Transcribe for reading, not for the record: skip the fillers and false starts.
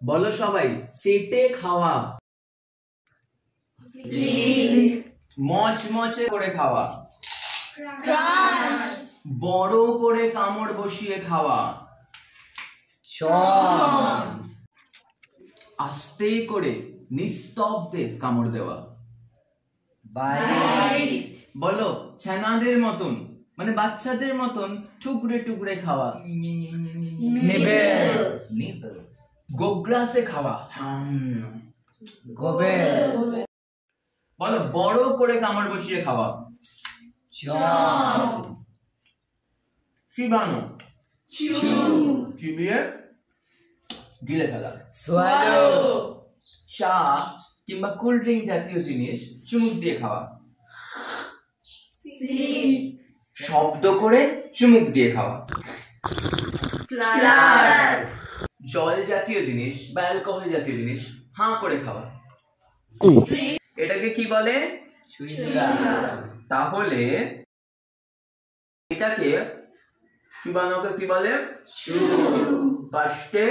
বলো সবাই, চেটে খাওয়া। মচমচে করে খাওয়া। বড় করে কামড় বসিয়ে খাওয়া। আস্তে করে নিস্তব্ধে কামড় দেওয়া। বলো ছানাদের মতন, মানে বাচ্চাদের মতন টুকরে টুকরে খাওয়া। গোগ্রাসে খাওয়া। বলো বড় করে কামড় বসিয়ে খাওয়া। চিবানো, চিবিয়ে গিলে ফেলা। চা কিংবা কোল্ড ড্রিঙ্ক জাতীয় জিনিস চুমুক দিয়ে খাওয়া। শব্দ করে চুমুক দিয়ে খাওয়া। জল জাতীয় জিনিস বা অ্যালকোহল জাতীয় জিনিস হাঁ করে খাওয়া। এটাকে কি বলে? তাহলে এটাকে চিবানোকে কি বলে? পাস্টে